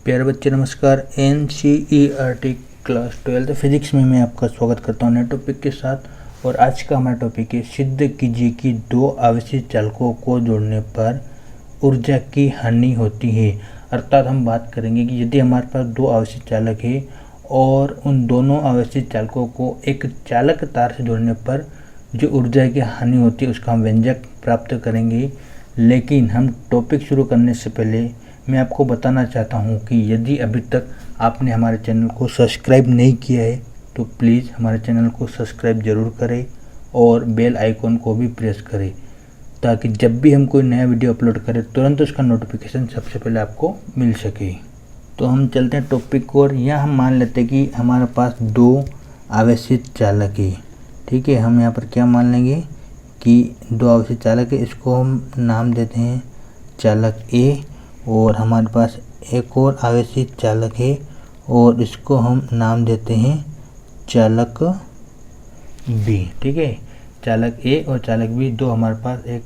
प्यारे बच्चे नमस्कार। NCERT क्लास 12 फिजिक्स में मैं आपका स्वागत करता हूँ नए टॉपिक के साथ। और आज का हमारा टॉपिक है सिद्ध कीजिए कि दो आवेशित चालकों को जोड़ने पर ऊर्जा की हानि होती है। अर्थात हम बात करेंगे कि यदि हमारे पास दो आवेशित चालक है और उन दोनों आवेशित चालकों को एक चालक तार से जोड़ने पर जो ऊर्जा की हानि होती है उसका हम व्यंजक प्राप्त करेंगे। लेकिन हम टॉपिक शुरू करने से पहले मैं आपको बताना चाहता हूं कि यदि अभी तक आपने हमारे चैनल को सब्सक्राइब नहीं किया है तो प्लीज़ हमारे चैनल को सब्सक्राइब ज़रूर करें और बेल आइकॉन को भी प्रेस करें ताकि जब भी हम कोई नया वीडियो अपलोड करें तुरंत उसका नोटिफिकेशन सबसे पहले आपको मिल सके। तो हम चलते हैं टॉपिक को। और यहाँ हम मान लेते हैं कि हमारे पास दो आवेशित चालक है। ठीक है, हम यहाँ पर क्या मान लेंगे कि दो आवेशित चालक है, इसको हम नाम देते हैं चालक ए। और हमारे पास एक और आवेशित चालक है और इसको हम नाम देते हैं चालक बी। ठीक है, चालक ए और चालक बी दो हमारे पास एक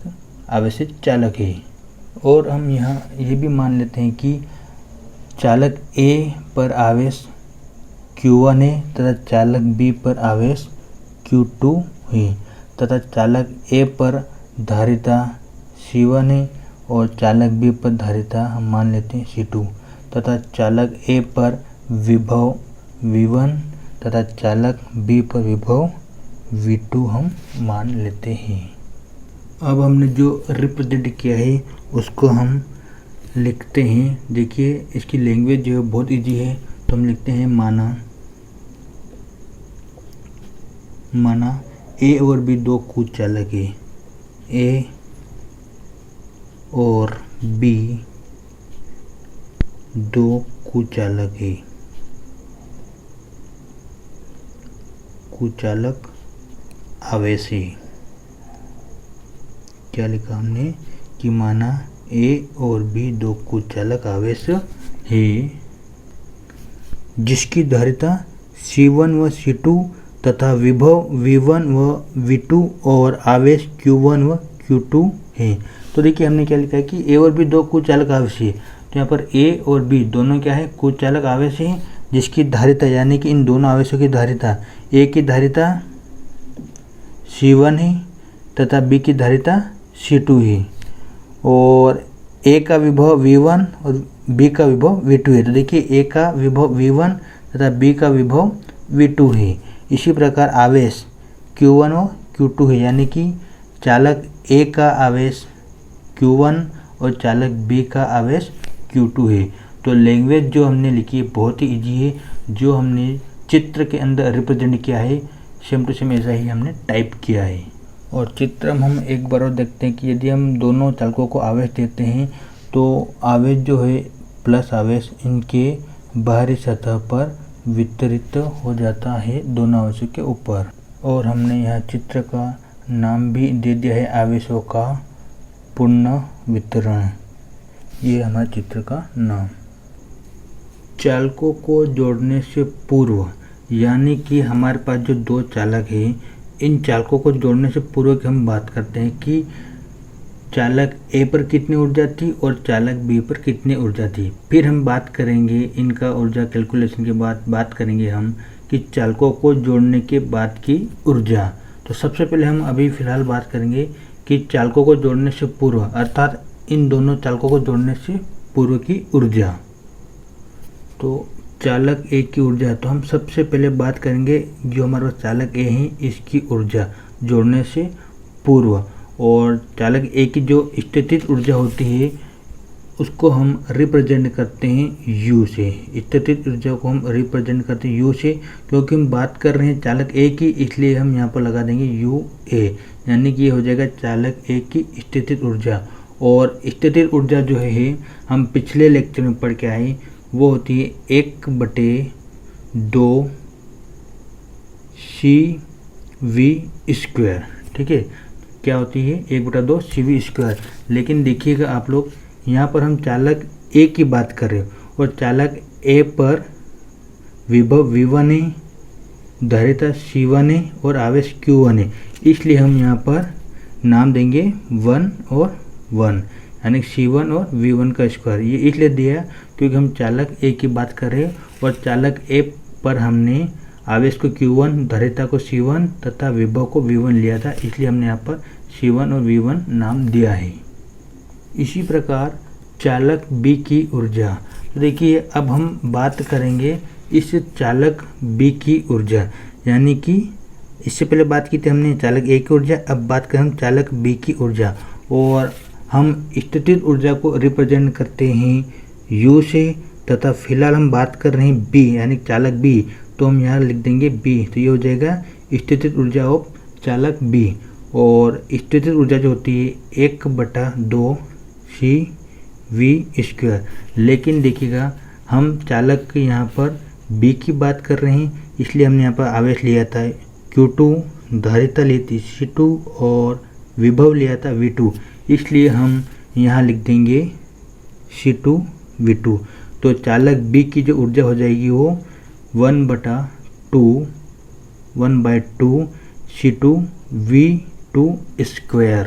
आवेशित चालक है। और हम यहाँ ये भी मान लेते हैं कि चालक ए पर आवेश Q1 है तथा चालक बी पर आवेश Q2 है तथा चालक ए पर धारिता C1 है और चालक बी पर धारिता हम मान लेते हैं C2 तथा चालक ए पर विभव V1 तथा चालक बी पर विभव V2 हम मान लेते हैं। अब हमने जो रिप्रेजेंट किया है उसको हम लिखते हैं। देखिए इसकी लैंग्वेज जो है बहुत इजी है। तो हम लिखते हैं माना ए और बी दो कुचालक है। ए और बी दो कुचालक है, कुचालक आवेश है। क्या लिखा हमने कि माना ए और बी दो कुचालक आवेश है जिसकी धारिता C1 व C2 तथा विभव V1 व V2 और आवेश Q1 व Q2 है। तो देखिए हमने क्या लिखा है कि ए और बी दो कुचालक आवेश है। तो यहाँ पर ए और बी दोनों क्या है, कुचालक आवेश है जिसकी धारिता यानी कि इन दोनों आवेशों की धारिता, ए की धारिता C1 है तथा बी की धारिता C2 है और ए का विभव V1 और बी का विभव V2 है। तो देखिए ए का विभव V1 तथा बी का विभव V2 है। इसी प्रकार आवेश Q1 और Q2 है यानी कि चालक ए का आवेश Q1 और चालक बी का आवेश Q2 है। तो लैंग्वेज जो हमने लिखी है बहुत ही इजी है। जो हमने चित्र के अंदर रिप्रेजेंट किया है सेम टू सेम ऐसा ही हमने टाइप किया है। और चित्र हम एक बार और देखते हैं कि यदि हम दोनों चालकों को आवेश देते हैं तो आवेश जो है प्लस आवेश इनके बाहरी सतह पर वितरित हो जाता है दोनों आवेशों के ऊपर। और हमने यहाँ चित्र का नाम भी दे दिया है आवेशों का पूर्ण वितरण। ये हमारे चित्र का नाम। चालकों को जोड़ने से पूर्व यानी कि हमारे पास जो दो चालक हैं इन चालकों को जोड़ने से पूर्व की हम बात करते हैं कि चालक ए पर कितनी ऊर्जा थी और चालक बी पर कितनी ऊर्जा थी। फिर हम बात करेंगे इनका ऊर्जा कैलकुलेशन के बाद बात करेंगे हम कि चालकों को जोड़ने के बाद की ऊर्जा। तो सबसे पहले हम अभी फ़िलहाल बात करेंगे कि चालकों को जोड़ने से पूर्व अर्थात इन दोनों चालकों को जोड़ने से पूर्व की ऊर्जा। तो चालक ए की ऊर्जा, तो हम सबसे पहले बात करेंगे जो हमारे पास चालक ए है इसकी ऊर्जा जोड़ने से पूर्व। और चालक ए की जो स्थितिज ऊर्जा होती है उसको हम रिप्रेजेंट करते हैं U से। स्थितिज ऊर्जा को हम रिप्रेजेंट करते हैं U से क्योंकि हम बात कर रहे हैं चालक ए की, इसलिए हम यहाँ पर लगा देंगे UA यानी कि ये हो जाएगा चालक ए की स्थितिज ऊर्जा। और स्थितिज ऊर्जा जो है हम पिछले लेक्चर में पढ़ के आए वो होती है 1/2 CV²। ठीक है, क्या होती है 1/2 CV²। लेकिन देखिएगा आप लोग यहाँ पर हम चालक ए की बात कर रहे हो और चालक ए पर विभव V1 है, धारिता C1 है और आवेश Q1 है, इसलिए हम यहाँ पर नाम देंगे 1 और 1। यानी C1 और V1 का स्क्वायर। ये इसलिए दिया क्योंकि हम चालक ए की बात कर रहे हैं और चालक ए पर हमने आवेश को Q1, धारिता को C1 तथा विभव को V1 लिया था, इसलिए हमने यहाँ पर C1 और V1 नाम दिया है। इसी प्रकार चालक B की ऊर्जा, तो देखिए अब हम बात करेंगे इस चालक B की ऊर्जा, यानी कि इससे पहले बात की थी हमने चालक A की ऊर्जा, अब बात करें हम चालक B की ऊर्जा। और हम स्थितिज ऊर्जा को रिप्रेजेंट करते हैं U से, तथा फिलहाल हम बात कर रहे हैं B यानी चालक B, तो हम यहाँ लिख देंगे B, तो ये हो जाएगा स्थितिज ऊर्जा ऑफ चालक B। और स्थितिज ऊर्जा जो होती है 1/2 CV²। लेकिन देखिएगा हम चालक के यहाँ पर B की बात कर रहे हैं, इसलिए हमने यहाँ पर आवेश लिया था Q2, धारिता ली थी C2 और विभव लिया था V2, इसलिए हम यहाँ लिख देंगे C2V2। तो चालक B की जो ऊर्जा हो जाएगी वो 1/2 C2V2²।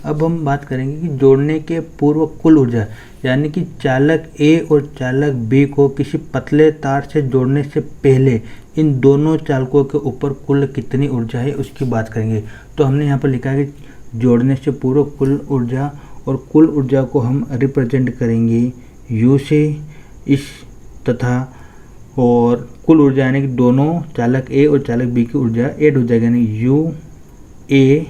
अब हम बात करेंगे कि जोड़ने के पूर्व कुल ऊर्जा, यानी कि चालक A और चालक B को किसी पतले तार से जोड़ने से पहले इन दोनों चालकों के ऊपर कुल कितनी ऊर्जा है उसकी बात करेंगे। तो हमने यहाँ पर लिखा है कि जोड़ने से पूर्व कुल ऊर्जा, और कुल ऊर्जा को हम रिप्रेजेंट करेंगे U से इस तथा, और कुल ऊर्जा यानी कि दोनों चालक A और चालक B की ऊर्जा ऐड हो जाएगी, यानी UA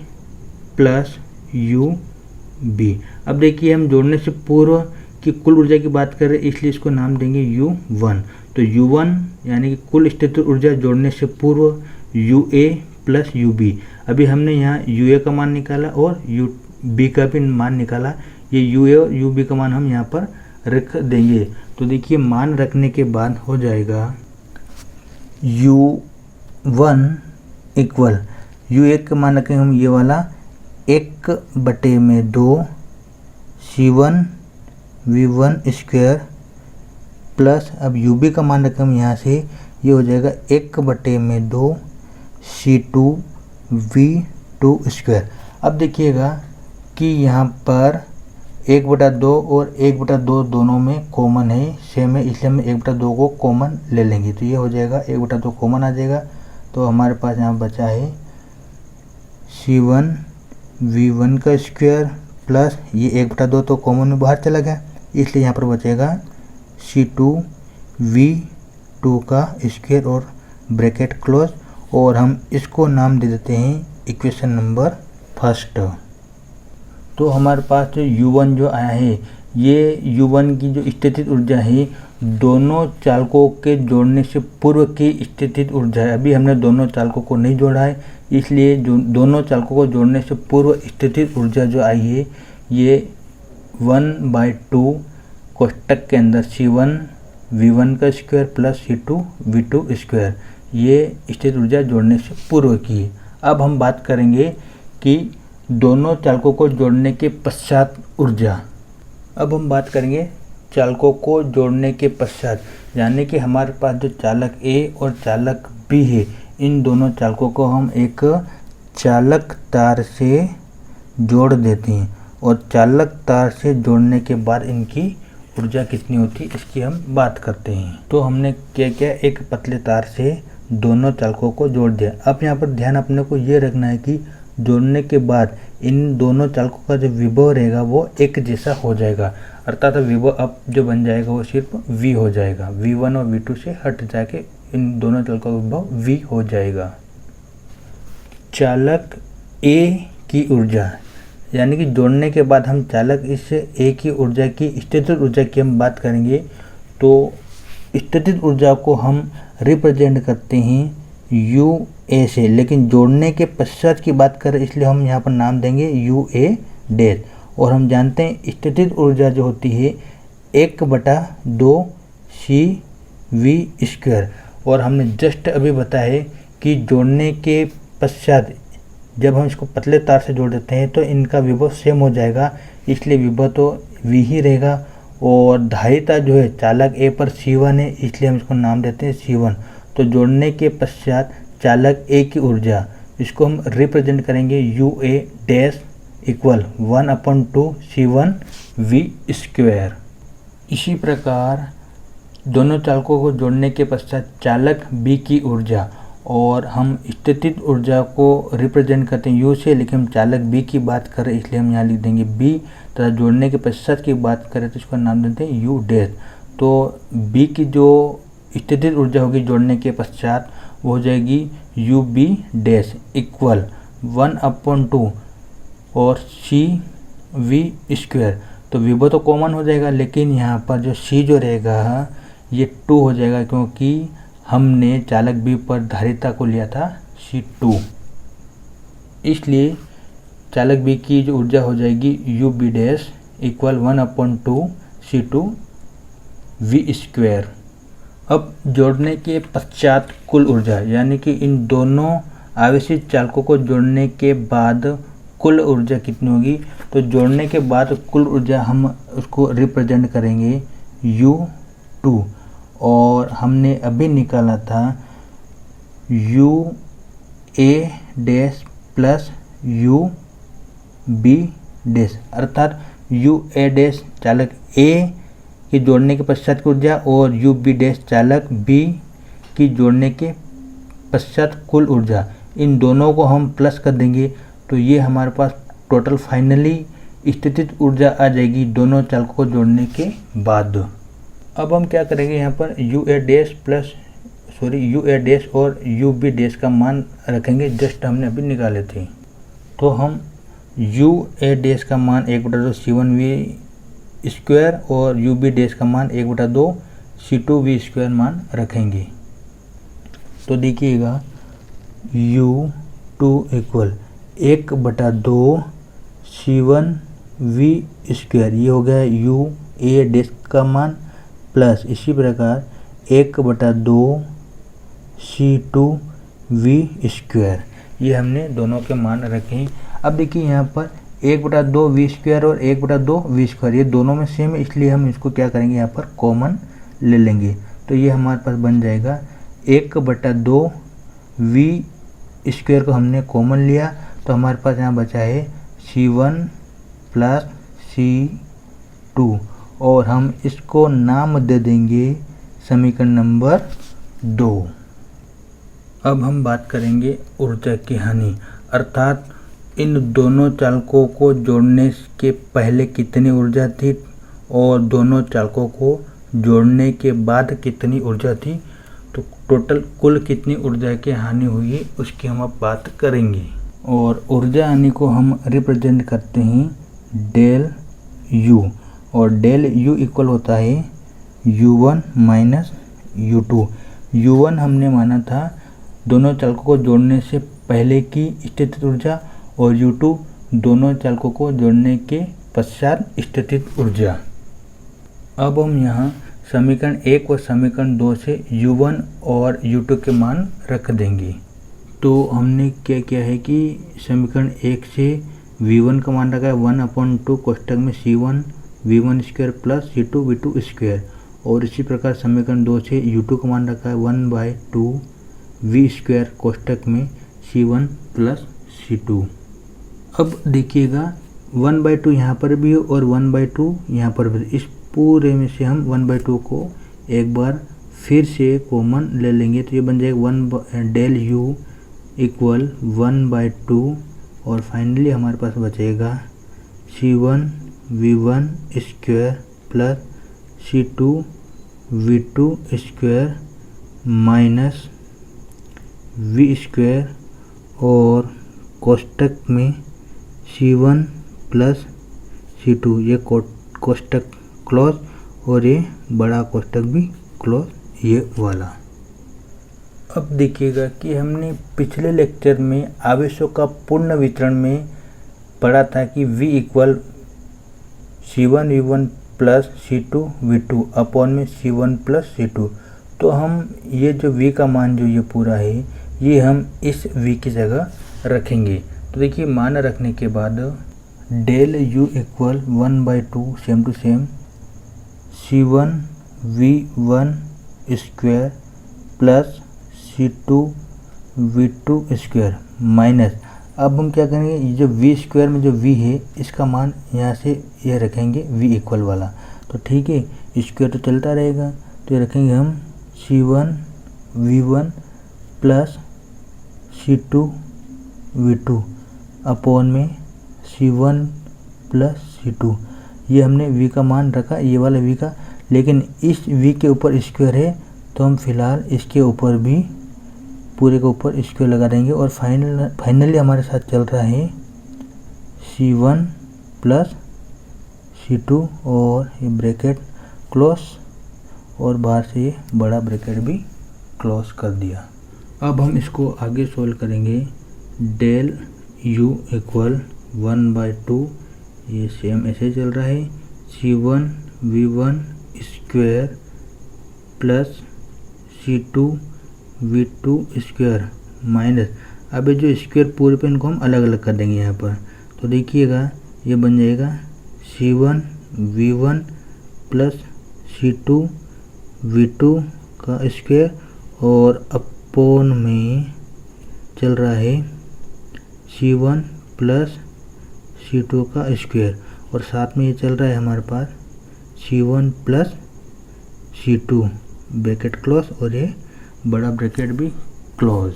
प्लस UB। अब देखिए हम जोड़ने से पूर्व की कुल ऊर्जा की बात कर रहे हैं, इसलिए इसको नाम देंगे U1। तो U1 यानी कि कुल स्थितिज ऊर्जा जोड़ने से पूर्व UA प्लस UB। अभी हमने यहाँ UA का मान निकाला और UB का भी मान निकाला, ये UA और UB का मान हम यहाँ पर रख देंगे। तो देखिए मान रखने के बाद हो जाएगा U1 इक्वल, UA का मान रखेंगे हम ये वाला 1/2 C1 V1² प्लस, अब UB का मान रखें हम यहाँ से, ये हो जाएगा 1/2 C2 V2²। अब देखिएगा कि यहाँ पर 1/2 और 1/2 दोनों में कॉमन है, सेम है, इसलिए हम 1/2 को कॉमन ले लेंगे, तो ये हो जाएगा 1/2 कॉमन आ जाएगा। तो हमारे पास यहाँ बचा है C1 V1² प्लस ये 1/2 तो कॉमन में बाहर चला गया, इसलिए यहाँ पर बचेगा C2 V2² और ब्रैकेट क्लोज, और हम इसको नाम दे देते हैं इक्वेशन नंबर 1। तो हमारे पास जो U1 जो आया है, ये U1 की जो स्थितिज ऊर्जा है दोनों चालकों के जोड़ने से पूर्व की स्थितिज ऊर्जा है। अभी हमने दोनों चालकों को नहीं जोड़ा है, इसलिए जो दोनों चालकों को जोड़ने से पूर्व स्थितिज ऊर्जा जो आई है ये 1/2 कोष्टक के अंदर C1 V1² plus C2 V2², ये स्थितिज ऊर्जा जोड़ने से पूर्व की है। अब हम बात करेंगे कि दोनों चालकों को जोड़ने के पश्चात ऊर्जा। अब हम बात करेंगे चालकों को जोड़ने के पश्चात, यानी कि हमारे पास जो चालक A और चालक B है, इन दोनों चालकों को हम एक चालक तार से जोड़ देते हैं, और चालक तार से जोड़ने के बाद इनकी ऊर्जा कितनी होती है इसकी हम बात करते हैं। तो हमने क्या किया, एक पतले तार से दोनों चालकों को जोड़ दिया। अब यहाँ पर ध्यान अपने को ये रखना है कि जोड़ने के बाद इन दोनों चालकों का जो विभव रहेगा वो एक जैसा हो जाएगा, अर्थात विभव अब जो बन जाएगा वो सिर्फ V हो जाएगा, V1 और V2 से हट जाके इन दोनों चालकों का विभव V हो जाएगा। चालक A की ऊर्जा, यानी कि जोड़ने के बाद हम चालक इस A की ऊर्जा की स्थितिज ऊर्जा की हम बात करेंगे, तो स्थितिज ऊर्जा को हम रिप्रेजेंट करते हैं UA से, लेकिन जोड़ने के पश्चात की बात करें इसलिए हम यहाँ पर नाम देंगे UA'। और हम जानते हैं स्थितिज ऊर्जा जो होती है 1/2 CV², और हमने जस्ट अभी बताया कि जोड़ने के पश्चात जब हम इसको पतले तार से जोड़ देते हैं तो इनका विभव सेम हो जाएगा, इसलिए विभव तो V ही रहेगा। और धारिता जो है चालक A पर C1 है, इसलिए हम इसको नाम देते हैं C1। तो जोड़ने के पश्चात चालक A की ऊर्जा, इसको हम रिप्रेजेंट करेंगे UA', इक्वल 1/2 C1V²। इसी प्रकार दोनों चालकों को जोड़ने के पश्चात चालक B की ऊर्जा, और हम स्थितिज ऊर्जा को रिप्रेजेंट करते हैं U से, लेकिन हम चालक B की बात करें इसलिए हम यहाँ लिख देंगे B, तथा जोड़ने के पश्चात की बात करें तो इसका नाम देते हैं U डैश। तो B की जो स्थितिज ऊर्जा होगी जोड़ने के पश्चात वो हो जाएगी UB डैश इक्वल 1/2 और CV²। तो विभव तो कॉमन हो जाएगा, लेकिन यहाँ पर जो C जो रहेगा ये 2 हो जाएगा, क्योंकि हमने चालक B पर धारिता को लिया था C2। इसलिए चालक B की जो ऊर्जा हो जाएगी UB डैश इक्वल 1/2 C2V²। अब जोड़ने के पश्चात कुल ऊर्जा, यानी कि इन दोनों आवेशित चालकों को जोड़ने के बाद कुल ऊर्जा कितनी होगी। तो जोड़ने के बाद कुल ऊर्जा हम उसको रिप्रेजेंट करेंगे U2, और हमने अभी निकाला था UA dash plus UB dash, अर्थात UA डैश चालक A की जोड़ने के पश्चात की ऊर्जा और UB डैश चालक B की जोड़ने के पश्चात कुल ऊर्जा, इन दोनों को हम प्लस कर देंगे तो ये हमारे पास टोटल फाइनली स्थितिज ऊर्जा आ जाएगी दोनों चालकों को जोड़ने के बाद। अब हम क्या करेंगे, यहाँ पर UA डैश और UB डैश का मान रखेंगे, जस्ट हमने अभी निकाले थे। तो हम UA डैश का मान 1/2 C1V² और UB डैश का मान 1/2 C2V² मान रखेंगे। तो देखिएगा U2 इक्वल 1/2 C1V², ये हो गया UA डैश का मान, प्लस इसी प्रकार 1/2 C2V², ये हमने दोनों के मान रखे हैं। अब देखिए यहाँ पर 1/2 V² और 1/2 V², ये दोनों में सेम है, इसलिए हम इसको क्या करेंगे, यहाँ पर कॉमन ले लेंगे। तो ये हमारे पास बन जाएगा 1/2 V² को हमने कॉमन लिया, तो हमारे पास यहाँ बचा है C1 प्लस C2, और हम इसको नाम दे देंगे समीकरण नंबर 2। अब हम बात करेंगे ऊर्जा की हानि, अर्थात इन दोनों चालकों को जोड़ने के पहले कितनी ऊर्जा थी और दोनों चालकों को जोड़ने के बाद कितनी ऊर्जा थी। तो टोटल कुल कितनी ऊर्जा की हानि हुई है उसकी हम अब बात करेंगे। और ऊर्जा हानि को हम रिप्रेजेंट करते हैं डेल U, और डेल U इक्वल होता है U1 माइनस U2। U1 हमने माना था दोनों चालकों को जोड़ने से पहले की स्थितिज ऊर्जा, और U2 दोनों चालकों को जोड़ने के पश्चात स्थितिज ऊर्जा। अब हम यहाँ समीकरण 1 और समीकरण 2 से U1 और U2 के मान रख देंगे। तो हमने क्या किया है कि समीकरण 1 से V1 का मान रखा है 1/2 कोष्टक में C1V²+ प्लस C2V², और इसी प्रकार समीकरण 2 से U2 का मान रखा है 1/2 V² कोष्टक में C1 प्लस C2। अब देखिएगा 1/2 यहाँ पर भी और 1/2 यहाँ पर भी, इस पूरे में से हम 1/2 को एक बार फिर से कॉमन ले लेंगे, तो ये बन जाएगा डेल U इक्वल 1/2, और फाइनली हमारे पास बचेगा C1V² plus C2V² minus V², और कोष्टक में C1 प्लस C2, ये कोष्टक क्लोज और ये बड़ा कोष्टक भी क्लोज, ये वाला। अब देखिएगा कि हमने पिछले लेक्चर में आवेशों का पूर्ण वितरण में पढ़ा था कि V equal C1V1 plus C2V2 upon में C1 प्लस C2। तो हम ये जो V का मान जो ये पूरा है ये हम इस V की जगह रखेंगे। तो देखिए मान रखने के बाद del U equal 1/2 same to same C1V1² plus C2V2² minus, अब हम क्या करेंगे, ये जो वी स्क्वायर में जो वी है इसका मान यहाँ से ये रखेंगे वी इक्वल वाला। तो ठीक है, स्क्वायर तो चलता रहेगा, तो ये रखेंगे हम C1 V1 plus C2 V2 upon में C1 प्लस C2। ये हमने v का मान रखा, ये वाला v का, लेकिन इस v के ऊपर स्क्वायर है तो हम फिलहाल इसके ऊपर भी पूरे के ऊपर स्क्वायर लगा देंगे। और फाइनली हमारे साथ चल रहा है C1 प्लस C2 और ये ब्रैकेट क्लोज और बाहर से ये बड़ा ब्रैकेट भी क्लोज कर दिया। अब हम इसको आगे सोल्व करेंगे। डेल u इक्वल 1/2, ये सेम ऐसे चल रहा है, C1 V1 square plus C2 V2 square minus, अब ये जो स्क्वायर पूरे पे इनको हम अलग अलग कर देंगे यहाँ पर। तो देखिएगा ये बन जाएगा C1 V1 plus C2 V2 का स्क्वायर और अपॉन में चल रहा है C1 प्लस C2 का स्क्वायर, और साथ में ये चल रहा है हमारे पास C1 plus C2 bracket close और ये बड़ा ब्रैकेट भी क्लोज।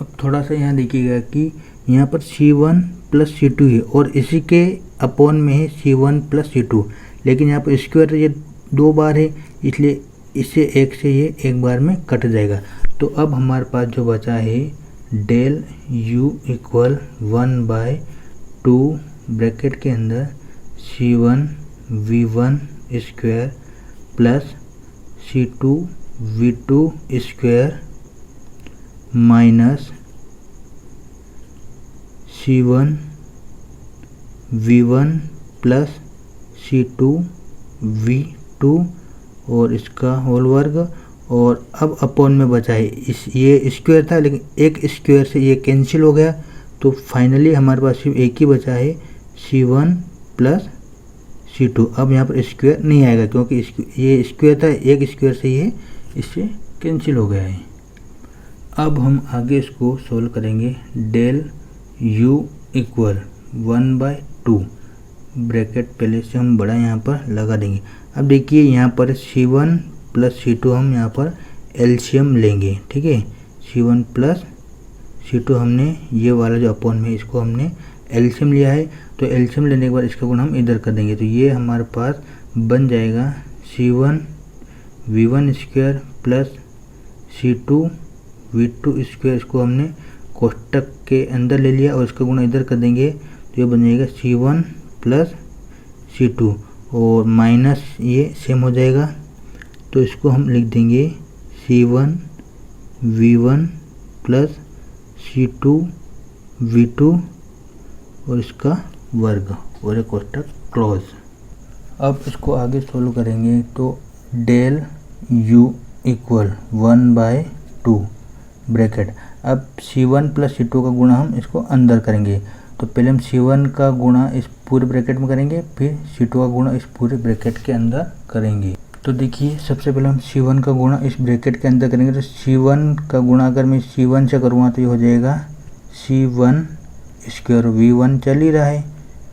अब थोड़ा सा यहाँ देखिएगा कि यहाँ पर C1 प्लस C2 है और इसी के अपॉन में है C1 प्लस C2, लेकिन यहाँ पर स्क्वायर ये 2 बार है, इसलिए इससे एक से ये एक बार में कट जाएगा। तो अब हमारे पास जो बचा है डेल u इक्वल 1/2 ब्रैकेट के अंदर C1 V1 square plus C2 V2 square minus C1 V1 plus C2 V2 और इसका होल वर्ग, और अब अपॉन में बचा है इस ये स्क्वायर था, लेकिन एक स्क्वायर से ये कैंसिल हो गया, तो फाइनली हमारे पास सिर्फ एक ही बचा है C1 प्लस C2। अब यहाँ पर स्क्वायर नहीं आएगा क्योंकि ये स्क्वायर था, एक स्क्वायर से ये इससे कैंसिल हो गया है। अब हम आगे इसको सोल्व करेंगे। डेल u इक्वल 1/2 ब्रैकेट पहले से हम बड़ा यहाँ पर लगा देंगे। अब देखिए यहाँ पर C1 प्लस C2 हम यहाँ पर एलसीएम लेंगे, ठीक है। C1 प्लस C2 हमने ये वाला जो अपॉन में इसको हमने एलसीएम लिया है, तो एलसीएम लेने के बाद इसका गुण हम इधर कर देंगे, तो ये हमारे पास बन जाएगा C1 V1 square plus C2 V2 square. इसको हमने कोष्टक के अंदर ले लिया और इसका गुणा इधर कर देंगे, तो ये बन जाएगा C1 प्लस C2 और माइनस ये सेम हो जाएगा, तो इसको हम लिख देंगे C1 V1 plus C2 V2 और इसका वर्ग और ये कोष्टक क्लोज। अब इसको आगे सोल्व करेंगे। तो डेल u इक्वल 1/2 ब्रैकेट, अब C1 प्लस C2 का गुणा हम इसको अंदर करेंगे, तो पहले हम C1 का गुणा इस पूरे ब्रैकेट में करेंगे, फिर C2 का गुणा इस पूरे ब्रैकेट के अंदर करेंगे। तो देखिए सबसे पहले हम C1 का गुणा इस ब्रैकेट के अंदर करेंगे, तो C1 का गुणा अगर मैं C1 से करूँगा तो ये हो जाएगा C1 स्क्वायर, V1 चल ही रहा है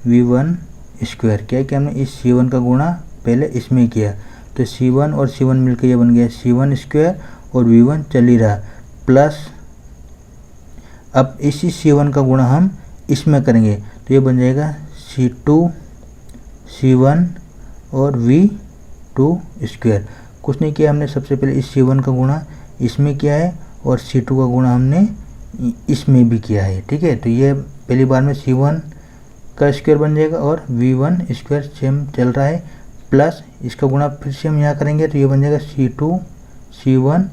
V1 स्क्वायर, क्या है कि हमने इस C1 का गुणा पहले इसमें किया, तो C1 और C1 मिलकर ये बन गया C1 स्क्वायर और V1 चल ही रहा, प्लस अब इसी C1 का गुणा हम इसमें करेंगे, तो ये बन जाएगा C2 C1 और V2 स्क्वायर। कुछ नहीं किया हमने, सबसे पहले इस C1 का गुणा इसमें किया है और C2 का गुणा हमने इसमें भी किया है, ठीक है। तो ये पहली बार में C1 का स्क्वायर बन जाएगा और V1 स्क्वायर सेम चल रहा है, प्लस इसका गुणा फिर से हम यहाँ करेंगे, तो ये बन जाएगा C2 C1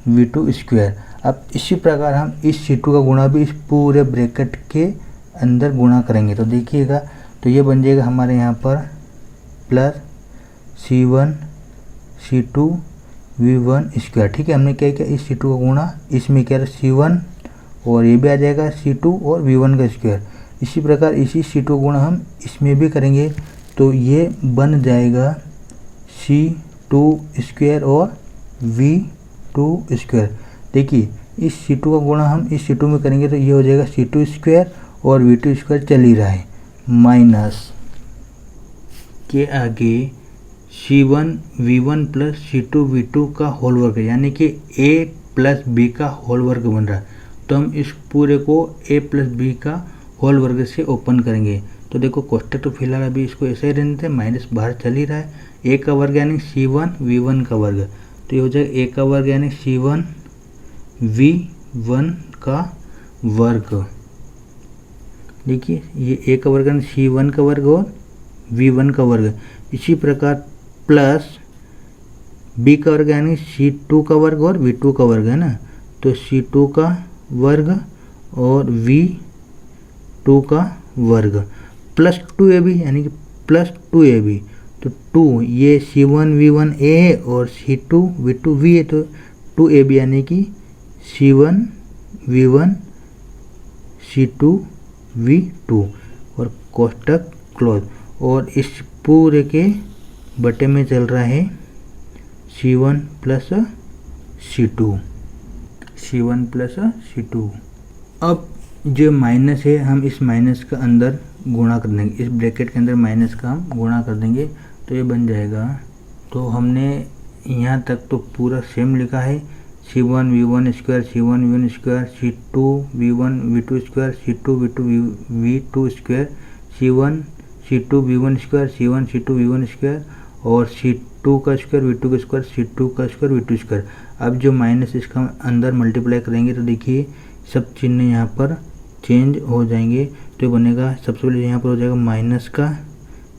V2 स्क्वायर। अब इसी प्रकार हम इस C2 का गुणा भी इस पूरे ब्रैकेट के अंदर गुणा करेंगे, तो देखिएगा, तो ये बन जाएगा हमारे यहाँ पर plus C1 C2 V1 square, ठीक है। हमने क्या किया, इस C2 का गुणा इसमें किया C1 और ये भी आ जाएगा C2 और V1 का स्क्वायर। इसी प्रकार इसी C2 का गुणा हम इसमें भी करेंगे, तो ये बन जाएगा C2 स्क्वायर और V2 स्क्वायर। देखिए इस C2 का गुणा हम इस C2 में करेंगे तो ये हो जाएगा C2 स्क्वायर और V2 स्क्वायर चल ही रहा है, माइनस के आगे C1 V1 plus C2 V2 का होल वर्ग, यानी कि A प्लस B का होल वर्ग बन रहा है। तो हम इस पूरे को A प्लस B का होल वर्ग से ओपन करेंगे। तो देखो कोष्टक तो फिलहाल अभी इसको ऐसे ही रहने देते, माइनस बाहर चल ही रहा है। A का वर्ग यानी C1 V1 का वर्ग, तो ये हो जाएगा A का वर्ग यानी C1 V1 का वर्ग। देखिए ये A का वर्ग यानी C1 का वर्ग और V1 का वर्ग। इसी प्रकार प्लस B का वर्ग यानी C2 का वर्ग और V2 का वर्ग है ना, तो C2 का वर्ग और V2 का वर्ग प्लस 2AB यानी कि प्लस 2AB, तो 2 ये C1 V1 A है और C2 V2 V है, तो 2AB यानी कि C1 V1 C2 V2 और कोष्टक क्लोज। और इस पूरे के बटे में चल रहा है C1 plus C2, C1 plus C2। अब जो माइनस है हम इस माइनस का अंदर गुणा कर देंगे, इस ब्रैकेट के अंदर माइनस का हम गुणा कर देंगे तो ये बन जाएगा। तो हमने यहाँ तक तो पूरा सेम लिखा है, C1 V1 square C1 V1 square C2 V1 V2 square C2 V2 V2 square C1 C2 V1 square C1 C2 V1 square और C2 का स्क्वायर V2 का स्क्वायर C2 का स्क्वायर V2 स्क्वायर। अब जो minus इसका अंदर multiply करेंगे तो देखिए सब चिन्ह यहाँ पर चेंज हो जाएंगे, तो बनेगा सबसे पहले यहाँ पर हो जाएगा माइनस का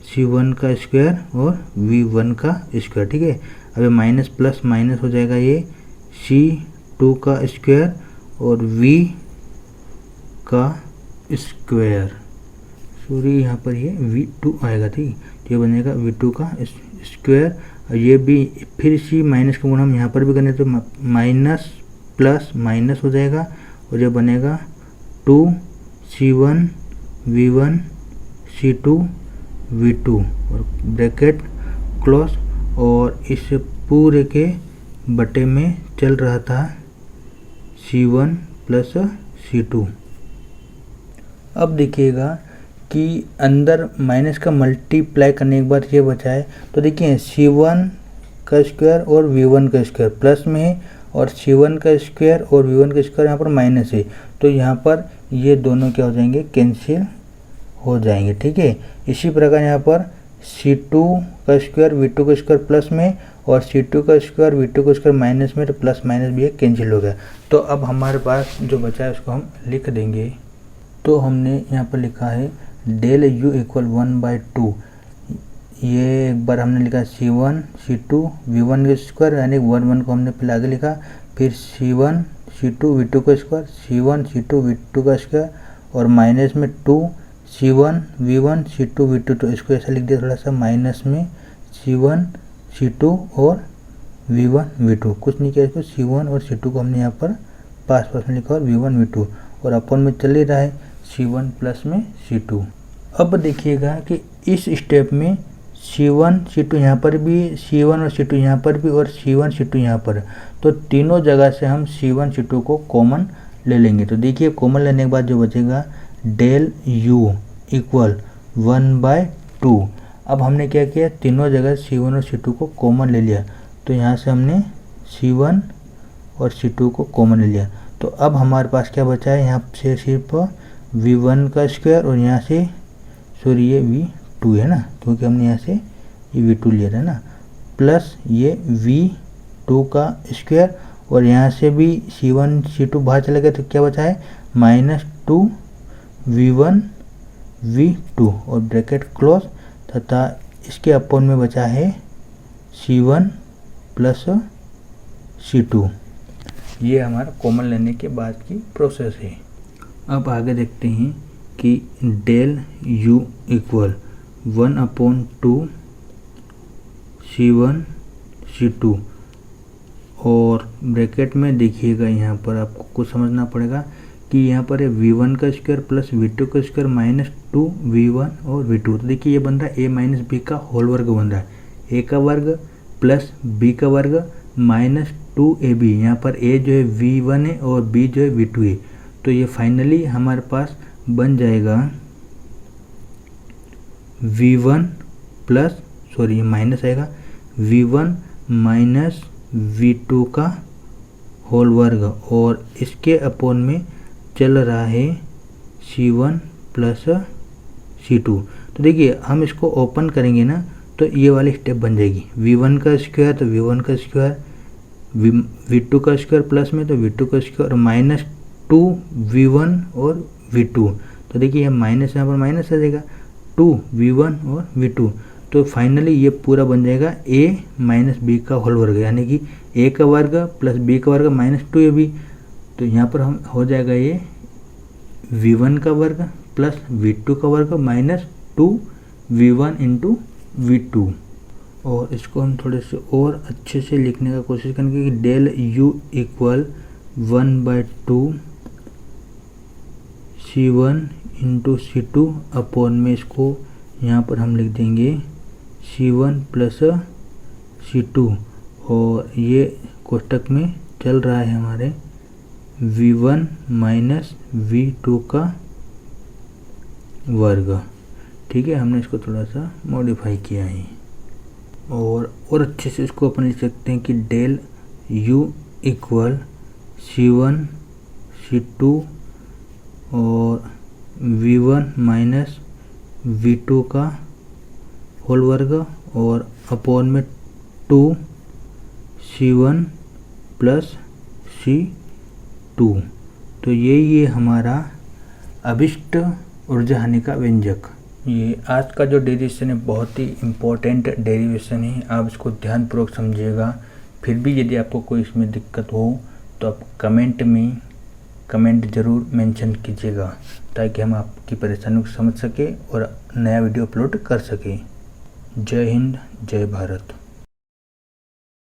C1 का स्क्वायर और V1 का स्क्वायर। ठीक है, अब ये माइनस प्लस माइनस हो जाएगा, ये C2 का स्क्वायर और V का स्क्वायर, सॉरी यहाँ पर ये V2 आएगा। ठीक, तो ये बनेगा V2 का स्क्वायर। और ये भी फिर इसी माइनस का गुणा हम यहाँ पर भी करने, तो माइनस प्लस माइनस हो जाएगा और ये बनेगा 2 C1 V1 C2 V2 और ब्रैकेट क्लोज। और इस पूरे के बटे में चल रहा था C1 प्लस C2। अब देखिएगा कि अंदर माइनस का मल्टीप्लाई करने के बाद ये बचा है, तो देखिए C1 का स्क्वायर और V1 का स्क्वायर प्लस में है और C1 का स्क्वायर और V1 का स्क्वायर यहाँ पर माइनस है, तो यहाँ पर ये दोनों क्या हो जाएंगे, कैंसिल हो जाएंगे। ठीक है, इसी प्रकार यहाँ पर C2 का स्क्वायर V2 का स्क्वायर प्लस में और C2 का स्क्वायर V2 का स्क्वायर माइनस में, तो प्लस माइनस भी कैंसिल हो गया। तो अब हमारे पास जो बचा है उसको हम लिख देंगे। तो हमने यहाँ पर लिखा है डेल U इक्वल 1/2, ये एक बार हमने लिखा C1 C2 V1 का स्क्वायर यानी 1 को हमने पहले आगे लिखा, फिर C1 C2 V2 का स्क्वायर C1 C2 V2 का स्क्वायर और माइनस में 2 C1 V1 C2 V2, तो इसको ऐसा लिख दिया थोड़ा सा माइनस में C1 C2 और V1 V2, कुछ नहीं किया इसको, C1 और C2 को हमने यहाँ पर पास में लिखा और V1 V2 और अपन में चल ही रहा है C1 प्लस में C2। अब देखिएगा कि इस स्टेप में C1 C2 यहाँ पर भी, C1 और C2 यहाँ पर भी और C1 C2 यहाँ पर, तो तीनों जगह से हम C1 C2 को कॉमन ले लेंगे। तो देखिए कॉमन लेने के बाद जो बचेगा डेल U इक्वल 1/2। अब हमने क्या किया, तीनों जगह C1 और C2 को कॉमन ले लिया, तो यहाँ से हमने C1 और C2 को कॉमन ले लिया। तो अब हमारे पास क्या बचा है, यहाँ से सिर्फ V1 का स्क्वायर और यहाँ से सॉरी ये V2 है ना, क्योंकि हमने यहाँ से ये V2 लिया था ना, प्लस ये V2 का स्क्वायर और यहाँ से भी C1 C2 बाहर चला गया, तो क्या बचा है -2 V1 V2 और ब्रैकेट क्लोज, तथा इसके अपन में बचा है C1 प्लस C2। ये हमारा कॉमन लेने के बाद की प्रोसेस है। अब आगे देखते हैं कि del U equal 1/2 C1 C2 और ब्रैकेट में देखिएगा यहाँ पर आपको कुछ समझना पड़ेगा कि यहाँ पर है V1 का स्क्वायर प्लस V2 का स्क्वायर -2 V1 और V2, तो देखिए ये बन रहा है A माइनस B का होल वर्ग बन रहा है, A का वर्ग प्लस B का वर्ग 2AB, यहाँ पर A जो है V1 है और B जो है V2 है। तो ये फाइनली हमारे पास बन जाएगा V1 प्लस सॉरी माइनस आएगा V1 माइनस V2 का होल वर्ग, और इसके अपोन में चल रहा है C1 प्लस C2। तो देखिए हम इसको ओपन करेंगे ना तो ये वाली स्टेप बन जाएगी, V1 का स्क्वायर तो V1 का स्क्वायर, V2 का स्क्वायर प्लस में तो V2 का स्क्वायर, माइनस 2V1 और V2। तो देखिए ये माइनस यहाँ पर माइनस आ जाएगा 2V1 और V2। तो फाइनली ये पूरा बन जाएगा A माइनस B का होल वर्ग, यानी कि A का वर्ग प्लस B का वर्ग माइनस 2AB। तो यहाँ पर हम हो जाएगा ये V1 का वर्ग प्लस V2 का वर्ग माइनस 2V1 इंटू V2। और इसको हम थोड़े से और अच्छे से लिखने का कोशिश करेंगे कि del U equal 1/2 C1 into C2 upon में इसको यहाँ पर हम लिख देंगे C1 प्लस C2, और ये कोष्टक में चल रहा है हमारे V1 माइनस V2 का वर्ग। ठीक है, हमने इसको थोड़ा सा मॉडिफाई किया है। और अच्छे से इसको अपन लिख सकते हैं कि del U equal C1 C2 और V1 माइनस V2 का होल वर्ग और अपॉन में 2 C1 प्लस C2। तो ये हमारा अभिष्ट ऊर्जा हानि का व्यंजक। ये आज का जो डेरिवेशन है बहुत ही इम्पोर्टेंट डेरिवेशन है, आप इसको ध्यानपूर्वक समझिएगा। फिर भी यदि आपको कोई इसमें दिक्कत हो तो आप कमेंट ज़रूर मेंशन कीजिएगा, ताकि हम आपकी परेशानियों को समझ सकें और नया वीडियो अपलोड कर सकें। जय हिंद, जय भारत।